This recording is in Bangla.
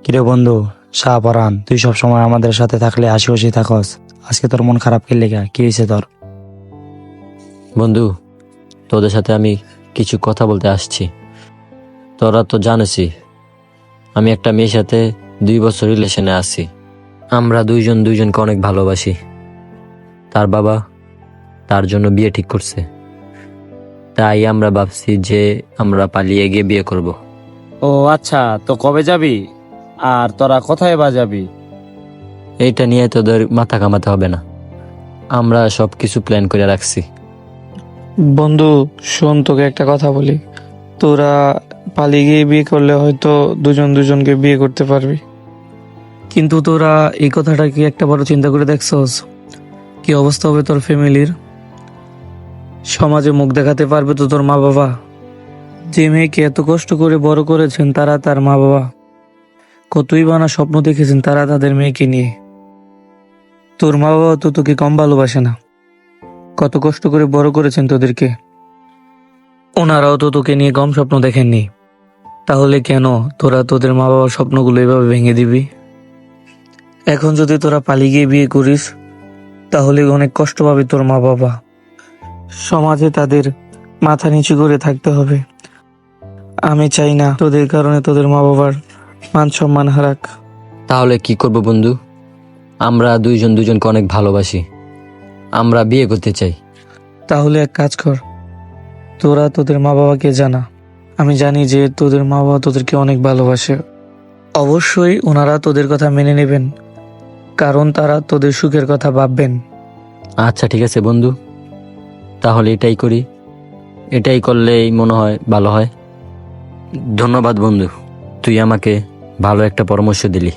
কিরে বন্ধু, শাহপরান, তুই সব সময় আমাদের সাথে থাকলে হাসি খুশি থাকস। আজকে তোর মন খারাপ কি লেগা? কি হয়েছে তোর? বন্ধু, তোদের সাথে আমি কিছু কথা বলতে আসছি। তোরা তো জানিসই আমি একটা মেয়ের সাথে 2 বছর রিলেশনে আছি। আমরা দুইজন দুইজনকে অনেক ভালোবাসি। তার বাবা তার জন্য বিয়ে ঠিক করছে, তাই আমরা ভাবছি যে আমরা পালিয়ে গিয়ে বিয়ে করব। ও আচ্ছা, তো কবে যাবি? আর তোরা কোথায় বা যাবি? এইটা নিয়ে তোদের মাথা ঘামাতে হবে না, আমরা সব কিছু প্ল্যান করে রাখছি। বন্ধু শোন, তোকে একটা কথা বলি। তোরা পালিয়ে গিয়ে বিয়ে করলে হয়তো দুজন দুজনকে বিয়ে করতে পারবি, কিন্তু তোরা এই কথাটা কি একটা বড় চিন্তা করে দেখছস? কি অবস্থা হবে তোর ফ্যামিলির? সমাজে মুখ দেখাতে পারবে তো তোর মা বাবা? যে মেয়েকে এত কষ্ট করে বড় করেছেন তারা, তার মা বাবা কতই বানা স্বপ্ন দেখেছেন তারা তাদের মেয়েকে নিয়ে। তোর মা বাবা তো তোকে কম ভালোবাসে না, কত কষ্ট করে বড় করেছেন তোদেরকে। ওনারাও তো তোকে নিয়ে কম স্বপ্ন দেখেননি। তাহলে কেন তোরা তোদের মা বাবার স্বপ্নগুলো এভাবে ভেঙে দিবি? এখন যদি তোরা পালিয়ে গিয়ে বিয়ে করিস তাহলে অনেক কষ্ট পাবে তোর মা বাবা। সমাজে তাদের মাথা নিচু করে থাকতে হবে। আমি চাই না তোদের কারণে তোদের মা বাবার মান সম্মান হারাক। তাহলে কি করব বন্ধু? আমরা দুইজন দুজনকে অনেক ভালোবাসি, আমরা বিয়ে করতে চাই। তাহলে এক কাজ কর, তোরা তোদের মা বাবাকে জানা। আমি জানি যে তোদের মা বাবা তোদেরকে অনেক ভালোবাসে। অবশ্যই ওনারা তোদের কথা মেনে নেবেন, কারণ তারা তোদের সুখের কথা ভাববেন। আচ্ছা ঠিক আছে বন্ধু, তাহলে এটাই করি। এটাই করলেই মনে হয় ভালো হয়। ধন্যবাদ বন্ধু, তুই আমাকে ভালো একটা পরামর্শ দিলি।